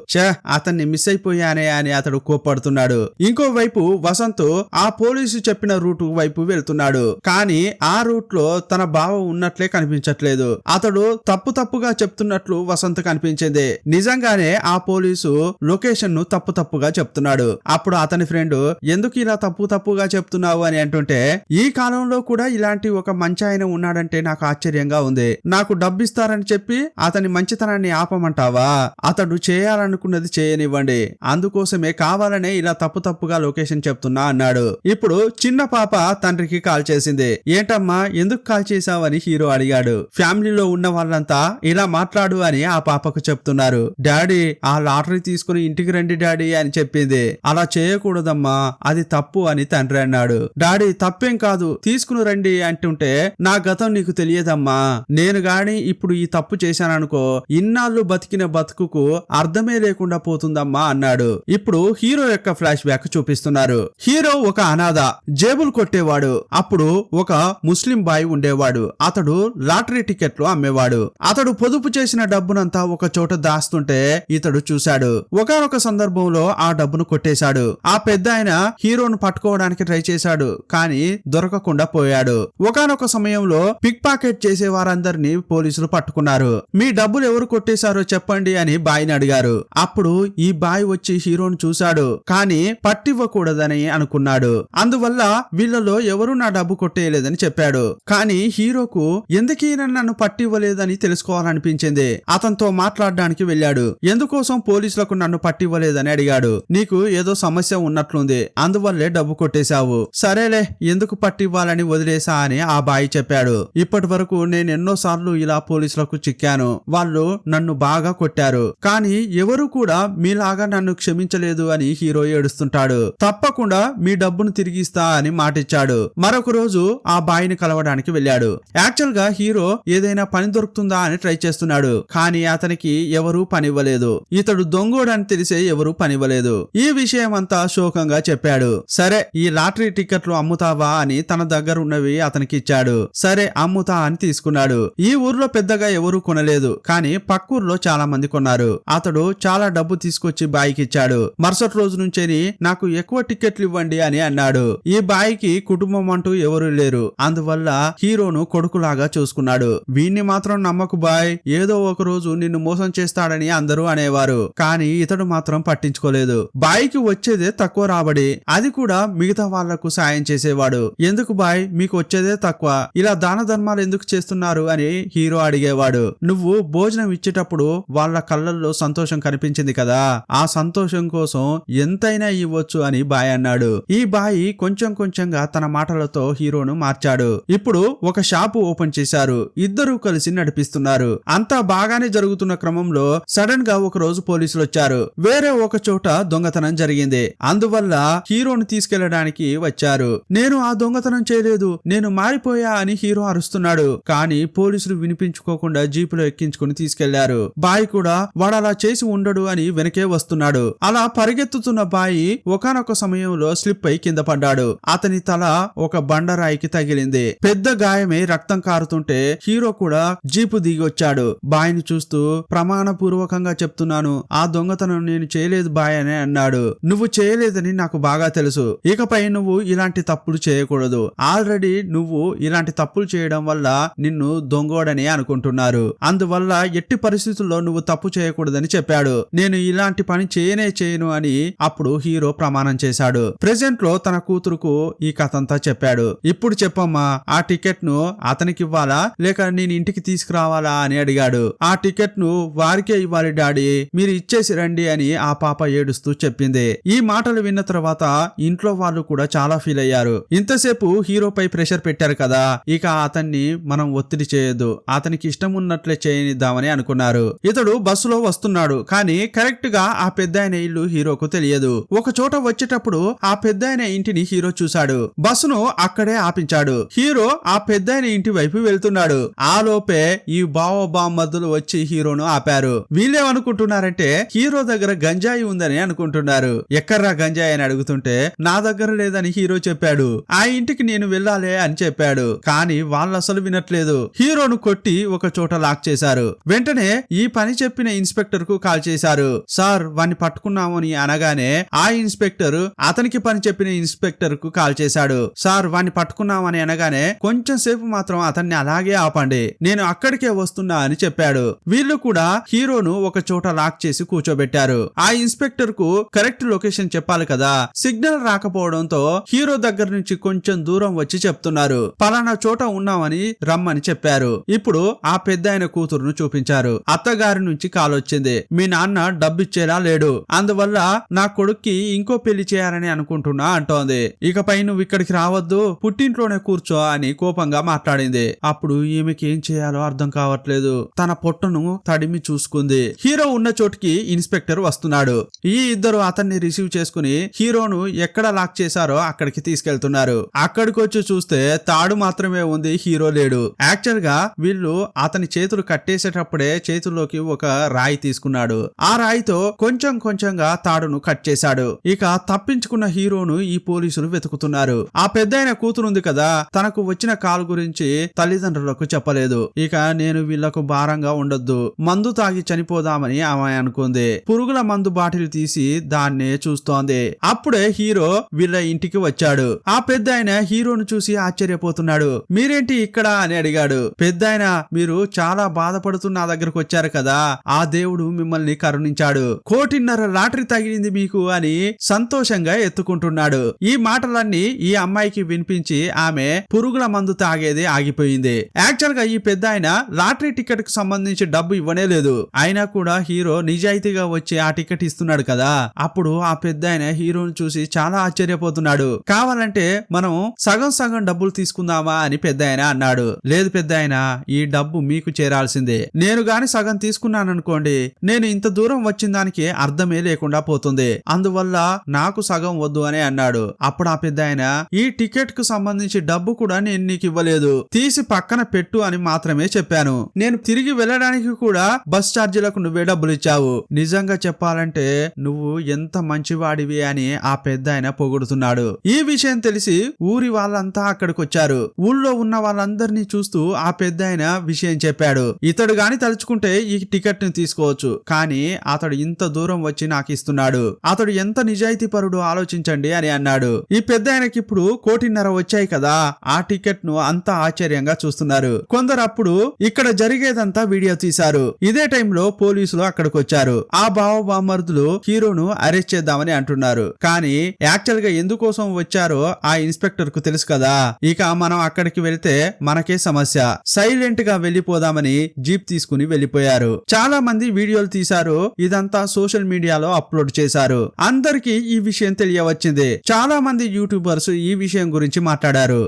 అతన్ని మిస్ అయిపోయానే అని అతడు కోప్పడుతున్నాడు. ఇంకోవైపు వసంత్ ఆ పోలీసు చెప్పిన రూట్ వైపు వెళ్తున్నాడు. కానీ ఆ రూట్ లో తన బావ ఉన్నట్లే కనిపించట్లేదు. అతడు తప్పుగా చెప్తున్నట్లు వసంత్ కనిపించింది. నిజంగానే ఆ పోలీసు లొకేషన్ ను తప్పుగా చెప్తున్నాడు. అప్పుడు అతని ఫ్రెండ్ ఎందుకు ఇలా తప్పుగా చెప్తున్నావు అని అంటుంటే, ఈ కాలంలో కూడా ఇలాంటి ఒక మంచి ఆయన ఉన్నాడంటే నాకు ఆశ్చర్యంగా ఉంది. నాకు డబ్బిస్తారని చెప్పి అతని మంచితనాన్ని ఆపమంటావా? అతడు చేయాలనుకున్నది చేయనివ్వండి, అందుకోసమే కావాలనే ఇలా తప్పుగా లొకేషన్ చెప్తున్నా అన్నాడు. ఇప్పుడు చిన్న పాప తండ్రికి కాల్ చేసింది. ఏంటమ్మా, ఎందుకు కాల్ చేశావని హీరో అడిగాడు. ఫ్యామిలీలో ఉన్న వాళ్ళంతా ఇలా మాట్లాడు అని ఆ పాపకు చెప్తున్నారు. డాడీ, ఆ లాటరీ తీసుకుని ఇంటికి రండి డాడీ అని చెప్పింది. అలా చేయకూడదమ్మా, అది తప్పు అని తండ్రి అన్నాడు. డాడీ, తప్పేం కాదు, తీసుకుని రండి అంటుంటే, నా గతం నీకు తెలియదమ్మా, నేను గాని ఇప్పుడు ఈ తప్పు చేశాననుకో ఇన్నాళ్ళు బతికిన బతుకుకు అర్థమే లేకుండా పోతుందమ్మా అన్నాడు. ఇప్పుడు హీరో యొక్క ఫ్లాష్ బ్యాక్ చూపిస్తున్నారు. హీరో ఒక అనాథ, జేబులు కొట్టేవాడు. అప్పుడు ఒక ముస్లిం బాయ్ ఉండేవాడు. అతడు లాటరీ టికెట్లు అమ్మేవాడు. అతడు పొదుపు చేసిన డబ్బునంతా ఒక చోట దాస్తుంటే ఇతడు చూశాడు. ఒకానొక సందర్భంలో ఆ డబ్బును కొట్టేశాడు. ఆ పెద్ద ఆయన హీరోను పట్టుకోవడానికి ట్రై చేశాడు కానీ దొరకకుండా పోయాడు. ఒకానొక సమయంలో పిక్ పాకెట్ చేసే వారందరినీ పోలీసులు పట్టుకున్నారు. మీ డబ్బులు ఎవరు కొట్టేశారో చెప్పండి అని బాయ్ని అడిగారు. అప్పుడు ఈ బాయ్ వచ్చి హీరోను చూశాడు కానీ పట్టివ్వకూడదని అనుకున్నాడు. అందువల్ల వీళ్ళలో ఎవరు నా డబ్బు కొట్టేయలేదని చెప్పాడు. కానీ హీరోకు ఎందుకీయన నన్ను పట్టివ్వలేదని తెలుసుకోవాలనిపించింది. అతనితో మాట్లాడడానికి వెళ్ళాడు. ఎందుకోసం పోలీసులకు నన్ను పట్టివ్వలేదని అడిగాడు. నీకు ఏదో సమస్య ఉన్నట్లుంది, అందువల్లే డబ్బు కొట్టేశావు. సరేలే, ఎందుకు పట్టివ్వాలని వదిలేసా అని ఆ బాయ్ చెప్పాడు. ఇప్పటి వరకు నేను ఎన్నోసార్లు ఇలా పోలీసులకు చిక్కాను. వాళ్ళు నన్ను బాగా కొట్టారు కానీ ఎవరు కూడా మీలాగా నన్ను క్షమించలేదు అని హీరో ఏడుస్తుంటాడు. తప్పకుండా మీ డబ్బును తిరిగిస్తా అని మాటిచ్చాడు. మరొక రోజు ఆ బాయ్ని కలవడానికి వెళ్ళాడు. యాక్చువల్ గా హీరో ఏదైనా పని దొరుకుతుందా అని ట్రై చేస్తున్నాడు కానీ అతనికి ఎవరూ పనివ్వలేదు. ఇతడు దొంగోడని తెలిసే ఎవరూ పనివ్వలేదు. ఈ విషయం అంతా శోకంగా చెప్పాడు. సరే, ఈ లాటరీ టికెట్లు అమ్ముతావా అని తన దగ్గర ఉన్నవి అతనికి ఇచ్చాడు. సరే అమ్ముతా అని తీసుకున్నాడు. ఈ ఊర్లో పెద్దగా ఎవరూ కొనలేదు కానీ పక్కూర్లో చాలా మంది కొన్నారు. అతడు చాలా డబ్బు తీసుకొచ్చి బాయికి ఇచ్చాడు. మరుసటి రోజు నుంచేని నాకు ఎక్కువ టికెట్లు ఇవ్వండి అని అన్నాడు. ఈ బాయికి కుటుంబం అంటూ ఎవరూ లేరు. అందువల్ల హీరోను కొడుకులాగా చూసుకున్నాడు. వీణ్ణి మాత్రం నమ్మకు బాయ్, ఏదో ఒక రోజు నిన్ను మోసం చేస్తాడని అందరూ అనేవారు కానీ ఇతడు మాత్రం పట్టించుకోలేదు. బాయికి వచ్చేదే తక్కువ రాబడి, అది కూడా మిగతా వాళ్లకు సాయం చేసేవాడు. ఎందుకు బాయ్ మీకు వచ్చేదే తక్కువ, ఇలా దాన ధర్మాలు ఎందుకు చేస్తున్నారు అని హీరో అడిగేవాడు. నువ్వు భోజనం ఇచ్చేటప్పుడు వాళ్ళ కళ్ళల్లో సంతోషం కనిపించింది కదా, ఆ సంతోషం కోసం ఎంతైనా ఇవ్వచ్చు అని బాయ్ అన్నాడు. ఈ బాయి కొంచెం కొంచెంగా తన మాటలతో హీరోను మార్చాడు. ఇప్పుడు ఒక షాపు ఓపెన్ చేశారు. ఇద్దరూ కలిసి నడిపిస్తున్నారు. అంతా బాగానే జరుగుతున్న క్రమంలో సడన్ గా ఒక రోజు పోలీసులు వచ్చారు. వేరే ఒక చోట దొంగతనం జరిగింది. అందువల్ల హీరోను తీసుకెళ్లడానికి వచ్చారు. నేను ఆ దొంగతనం చేయలేదు, నేను మారిపోయా అని హీరో అరుస్తున్నాడు. కానీ పోలీసులు వినిపించుకోకుండా జీపులో ఎక్కించుకుని తీసుకెళ్లారు. బాయ్ కూడా వాడలా చేసి ఉండడు అని వెనకే వస్తున్నాడు. అలా పరిగెత్తుతున్న బాయి ఒకానొక సమయంలో స్లిప్ అయి కింద పడ్డాడు. అతని తల ఒక బండరాయికి తగిలింది. పెద్ద గాయమై రక్తం కారుతుంటే హీరో కూడా జీపు దిగి వచ్చాడు. బాయ్ని చూస్తూ ప్రమాణపూర్వకంగా చెప్తున్నాను, ఆ దొంగతనం నేను చేయలేదు బాయ్ అని అన్నాడు. నువ్వు చేయలేదని నాకు బాగా తెలుసు. ఇకపై నువ్వు ఇలాంటి తప్పులు చేయకూడదు. ఆల్రెడీ నువ్వు ఇలాంటి తప్పులు చేయడం వల్ల నిన్ను దొంగోడని అనుకుంటున్నారు. అందువల్ల ఎట్టి పరిస్థితుల్లో నువ్వు తప్పు చేయకూడదని చెప్పాడు. నేను ఇలాంటి పని చేయను అని అప్పుడు హీరో ప్రమాణం చేశాడు. ప్రెజెంట్ లో తన కూతురుకు ఈ కథంతా చెప్పాడు. ఇప్పుడు చెప్పమ్మా, ఆ టికెట్ ను అతనికి ఇవ్వాలా లేక నేను ఇంటికి తీసుకురావాలా అని అడిగాడు. ఆ టికెట్ ను వారికే ఇవ్వాలి డాడీ, మీరు ఇచ్చేసి రండి అని ఆ పాప ఏడుస్తూ చెప్పింది. ఈ మాటలు విన్న తర్వాత ఇంట్లో వాళ్ళు కూడా చాలా ఫీల్ అయ్యారు. ఇంతసేపు హీరోపై ప్రెషర్ పెట్టారు కదా, ఇక అతన్ని మనం ఒత్తిడి చేయొద్దు, అతనికి ఇష్టం ఉన్నట్లే చేయనిద్దామని అనుకున్నారు. ఇతడు బస్సులో వస్తున్నాడు కానీ కరెక్ట్ గా ఆ పెద్దాయన ఇల్లు హీరోకు తెలియదు. ఒక చోట వచ్చేటప్పుడు ఆ పెద్దాయన ఇంటిని హీరో చూశాడు. బస్సును అక్కడే ఆపించాడు. హీరో ఆ పెద్దాయన ఇంటి వైపు వెళ్తున్నాడు. ఆ లోపే ఈ బావబామ్మద్దులు వచ్చి హీరోను ఆపారు. వీళ్ళేమనుకుంటున్నారంటే హీరో దగ్గర గంజాయి ఉందని అనుకుంటున్నారు. ఎక్కడ్రా గంజాయి అని అడుగుతుంటే నా దగ్గర లేదని హీరో చెప్పాడు. ఆ ఇంటికి నేను వెళ్ళాలి అని చెప్పాడు. కానీ వాళ్ళు అసలు వినట్లేదు. హీరోను కొట్టి ఒక చోట లాక్ చేశారు. వెంటనే ఈ పని చెప్పిన ఇన్స్పెక్టర్ కు కాల్ చేశారు. సార్ వాణ్ణి పట్టుకున్నామని అనగానే ఆ ఇన్స్పెక్టర్ అతనికి పని చెప్పిన ఇన్స్పెక్టర్ కు కాల్ చేశాడు. సార్ వాణ్ణి పట్టుకున్నామని అనగానే కొంచెం సేపు మాత్రం అతన్ని అలాగే ఆపండి, నేను అక్కడికే వస్తున్నా అని చెప్పాడు. వీళ్ళు కూడా హీరోను ఒక చోట లాక్ చేసి కూర్చోబెట్టారు. ఆ ఇన్స్పెక్టర్ కు కరెక్ట్ లొకేషన్ చెప్పాలి కదా, సిగ్నల్ రాకపోవడంతో హీరో దగ్గర నుంచి కొంచెం దూరం వచ్చి చెప్తున్నారు. పలానా చోట ఉన్నామని రమ్మని చెప్పారు. ఇప్పుడు ఆ పెద్దాయన కూతురును చూపించారు. అత్తగారి నుంచి కాల్ వచ్చింది. మీ నాన్న డబ్బిచ్చేలా లేడు, అందువల్ల నా కొడుక్కి ఇంకో పెళ్లి చేయాలని అనుకుంటున్నా అంటోంది. ఇకపై నువ్వు ఇక్కడికి రావద్దు, పుట్టింట్లోనే కూర్చో అని కోపంగా మాట్లాడింది. అప్పుడు ఈమెకి ఏం చేయాలో అర్థం కావట్లేదు. తన పొట్టను తడిమి చూసుకుంది. హీరో ఉన్న చోటికి ఇన్స్పెక్టర్ వస్తున్నాడు. ఈ ఇద్దరు అతన్ని రిసీవ్ చేసుకుని హీరోను ఎక్కడ లాక్ చేశారో అక్కడికి తీసుకెళ్తున్నారు. అక్కడికి వచ్చి చూస్తే తాడు మాత్రమే ఉంది, హీరో లేడు. యాక్చువల్ గా వీళ్ళు అతని చేతులు కట్టేసేటప్పుడే చేతుల్లోకి ఒక రాయి తీసుకున్నాడు. ఆ రాయితో కొంచెం కొంచెంగా తాడును కట్ చేశాడు. ఇక తప్పించుకున్న హీరోను ఈ పోలీసులు వెతుకుతున్నారు. ఆ పెద్దాయన కూతురుంది కదా, తనకు వచ్చిన కాల్ గురించి తల్లిదండ్రులకు చెప్పలేదు. ఇక నేను వీళ్లకు భారంగా ఉండొద్దు, మందు తాగి చనిపోదామని ఆమె అనుకుంది. పురుగుల మందు బాటిల్ తీసి దాన్నే చూస్తోంది. అప్పుడే హీరో వీళ్ళ ఇంటికి వచ్చాడు. ఆ పెద్దాయన హీరోను చూసి ఆశ్చర్యపోతున్నాడు. మీరేంటి ఇక్కడ అని అడిగాడు. పెద్దాయన, మీరు చాలా బాధపడుతూ నా దగ్గరకు వచ్చారు కదా, ఆ దేవుడు మిమ్మల్ని కరుణించాడు, 1.5 కోటి లాటరీ తగిలింది మీకు అని సంతోషంగా ఎత్తుకుంటున్నాడు. ఈ మాటలన్నీ ఈ అమ్మాయికి వినిపించి ఆమె పురుగుల మందు తాగేది ఆగిపోయింది. యాక్చువల్ గా ఈ పెద్దాయన లాటరీ టికెట్ కు సంబంధించి డబ్బు ఇవ్వనే లేదు. అయినా కూడా హీరో నిజాయితీగా వచ్చి ఆ టికెట్ ఇస్తున్నాడు కదా. అప్పుడు ఆ పెద్దాయన హీరోను చూసి చాలా ఆశ్చర్యపోతున్నాడు. కావాలంటే మనం సగం సగం డబ్బులు తీసుకుందామా అని పెద్దాయన అన్నాడు. లేదు పెద్దాయన, ఈ డబ్బు మీకు చేరాల్సిందే. నేను గాని సగం తీసుకున్నాననుకోండి, నేను ఇంత దూరం వచ్చిన దానికి అర్థమే లేకుండా పోతుంది. అందువల్ల నాకు సగం వద్దు అని అన్నాడు. అప్పుడు ఆ పెద్దాయన, ఈ టికెట్ కు సంబంధించి డబ్బు కూడా నేను నీకు ఇవ్వలేదు, తీసి పక్కన పెట్టు అని మాత్రమే చెప్పాను. నేను తిరిగి వెళ్ళడానికి కూడా బస్ ఛార్జీలకు నువ్వే డబ్బులు ఇచ్చావు. నిజంగా చెప్పాలంటే నువ్వు ఎంత మంచివాడివి అని ఆ పెద్దాయన పొగుడుతున్నాడు. ఈ విషయం తెలిసి ఊరి వాళ్ళంతా అక్కడికి వచ్చారు. ఊళ్ళో ఉన్న వాళ్ళందరినీ చూస్తూ ఆ పెద్దాయన విషయం చెప్పాడు. ఇతడు గాని తలుచుకుంటే ఈ టికెట్ ని తీసుకోవచ్చు, కానీ అతడు ఇంత దూరం వచ్చి నాకు ఇస్తున్నాడు. అతడు ఎంత నిజాయితీ పరుడు ఆలోచించండి అని అన్నాడు. ఈ పెద్దాయనకి ఇప్పుడు 1.5 కోటి వచ్చాయి కదా. ఆ టికెట్ ను అంతా ఆశ్చర్యంగా చూస్తున్నారు. కొందరు అప్పుడు ఇక్కడ జరిగేదంతా వీడియో తీశారు. ఇదే టైంలో పోలీసులు అక్కడికి వచ్చారు. ఆ బావబామర్దులు హీరోను అరెస్ట్ చేద్దామని అంటున్నారు. కానీ యాక్చువల్ గా ఎందుకోసం వచ్చారో ఆ ఇన్స్పెక్టర్ కు తెలుసు కదా. ఇక మనం అక్కడికి వెళ్తే మనకే సమస్య. సైలెంట్ గా వెళ్లిపోదామని జీప్ తీసుకుని వెళ్లిపోయారు. చాలా మంది వీడియోలు తీశారు. ఇదంతా సోషల్ మీడియాలో అప్లోడ్ చేశారు. అందరికీ ఈ విషయం తెలియవచ్చింది. చాలా మంది యూట్యూబర్స్ ఈ విషయం గురించి మాట్లాడారు.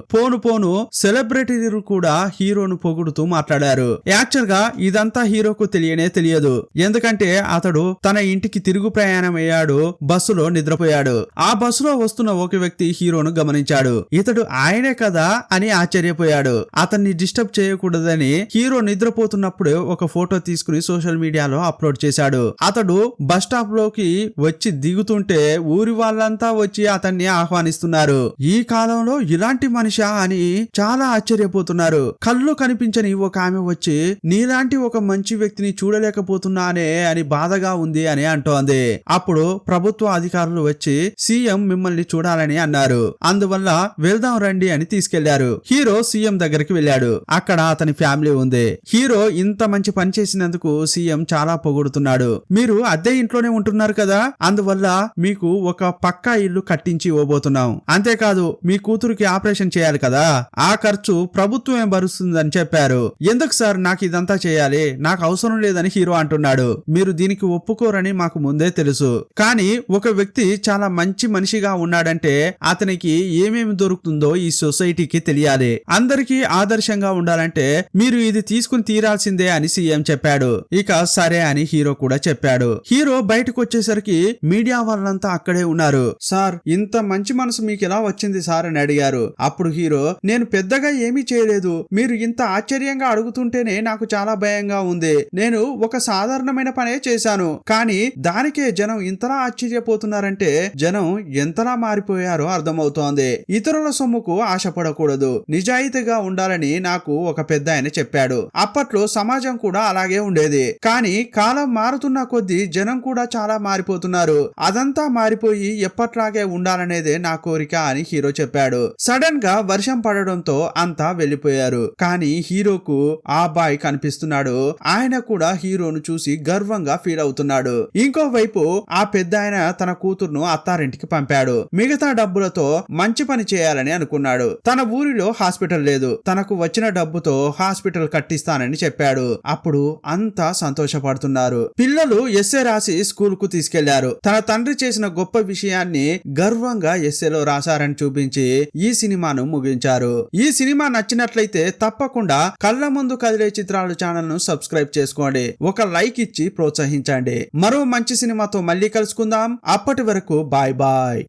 పోను సెలబ్రిటీలు కూడా హీరోను పొగుడుతూ మాట్లాడారు. యాక్చువల్ గా ఇదంతా హీరోకు తెలియదు. ఎందుకంటే అతడు తన ఇంటికి తిరుగు ప్రయాణం అయ్యాడు. బస్సులో నిద్రపోయాడు. ఆ బస్సులో వస్తున్న ఒక వ్యక్తి హీరోను గమనించాడు. ఇతడు ఆయనే కదా అని ఆశ్చర్యపోయాడు. అతన్ని డిస్టర్బ్ చేయకూడదని హీరో నిద్రపోతున్నప్పుడు ఒక ఫోటో తీసుకుని సోషల్ మీడియాలో అప్లోడ్ చేశాడు. అతడు బస్ స్టాప్ లోకి వచ్చి దిగుతుంటే ఊరి వాళ్ళంతా వచ్చి అతన్ని ఆహ్వానిస్తున్నారు. ఈ కాలంలో ఇలాంటి మనిషా అని చాలా ఆశ్చర్యపోతున్నారు. కళ్ళు కనిపించని ఒక ఆమె వచ్చి, నీలాంటి ఒక మంచి వ్యక్తిని చూడలేకపోతున్నానే అని బాధగా ఉంది అని అంటోంది. అప్పుడు ప్రభుత్వ అధికారులు వచ్చి సీఎం మిమ్మల్ని చూడాలని అన్నారు. అందువల్ల వెళ్దాం రండి అని తీసుకెళ్లారు. హీరో సీఎం దగ్గరికి వెళ్ళాడు. అక్కడ అతని ఫ్యామిలీ ఉంది. హీరో ఇంత మంచి పని చేసినందుకు సీఎం చాలా పొగుడుతున్నాడు. మీరు అద్దె ఇంట్లోనే ఉంటున్నారు కదా, అందువల్ల మీకు ఒక పక్కా ఇల్లు కట్టించి ఇవ్వబోతున్నాం. అంతేకాదు మీ కూతురికి ఆపరేషన్ చేయాలి కదా, ఆ ఖర్చు ప్రభుత్వమే భరుస్తుందని చెప్పారు. ఎందుకు సార్ నాకు ఇదంతా చేయాలి, నాకు అవసరం లేదని హీరో అంటున్నాడు. మీరు దీనికి ఒప్పుకోరని మాకు ముందే తెలుసు. కానీ ఒక వ్యక్తి చాలా మంచి మనిషిగా ఉన్నాడంటే అతనికి ఏమేమి దొరుకుతుందో ఈ సొసైటీకి తెలియాలి. అందరికీ ఆదర్శంగా ఉండాలంటే మీరు ఇది తీసుకుని తీరాల్సిందే అని సీఎం చెప్పాడు. ఇక సరే అని హీరో కూడా చెప్పాడు. హీరో బయటకు వచ్చేసరికి మీడియా వాళ్ళంతా అక్కడే ఉన్నారు. సార్, ఇంత మంచి మనసు మీకు ఎలా వచ్చింది సార్ అని అడిగారు. అప్పుడు హీరో, నేను పెద్దగా ఏమీ చేయలేదు. మీరు ఇంత ఆశ్చర్యంగా అడుగుతుంటేనే నాకు చాలా భయంగా ఉంది. నేను ఒక సాధారణమైన పనే చేశాను, కానీ దానికే జనం ఇంతలా ఆశ్చర్యపోతున్నారంటే జనం ఎంతలా మారిపోయారో అర్థమవుతోంది. ఇతరుల సొమ్ముకు ఆశపడకూడదు, నిజాయితీగా ఉండాలని నాకు ఒక పెద్ద ఆయన చెప్పాడు. అప్పట్లో సమాజం కూడా అలాగే ఉండేది. కానీ కాలం మారుతున్న కొద్దీ జనం కూడా చాలా మారిపోతున్నారు. అదంతా మారిపోయి ఎప్పట్లాగే ఉండాలనేదే నా కోరిక అని హీరో చెప్పాడు. సడన్ గా వర్షం పడడంతో అంతా వెళ్లిపోయారు. కానీ హీరోకు ఆ బాయ్ కనిపిస్తున్నాడు. ఆయన కూడా హీరోను చూసి గర్వంగా ఫీల్ అవుతున్నాడు. ఇంకోవైపు ఆ పెద్దాయన తన కూతుర్ను అత్తారింటికి పంపాడు. మిగతా డబ్బులతో మంచి పని చేయాలని అనుకున్నాడు. తన ఊరిలో హాస్పిటల్ లేదు, తనకు వచ్చిన డబ్బుతో హాస్పిటల్ కట్టిస్తానని చెప్పాడు. అప్పుడు అంతా సంతోషపడుతున్నారు. పిల్లలు ఎస్సే రాసి స్కూల్ కు తీసుకెళ్లారు. తన తండ్రి చేసిన గొప్ప విషయాన్ని గర్వంగా ఎస్సేలో రాశారని చూపించి ఈ సినిమాను ముగించారు. ఈ సినిమా నచ్చినట్లయితే తప్పకుండా కళ్ళ ముందు కదిలే చిత్రాలు ఛానల్ ను సబ్స్క్రైబ్ చేసుకోండి. ఒక లైక్ ఇచ్చి ప్రోత్సహించండి. మరో మంచి సినిమాతో మళ్ళీ కలుసుకుందాం. అప్పటి వరకు బాయ్ బాయ్.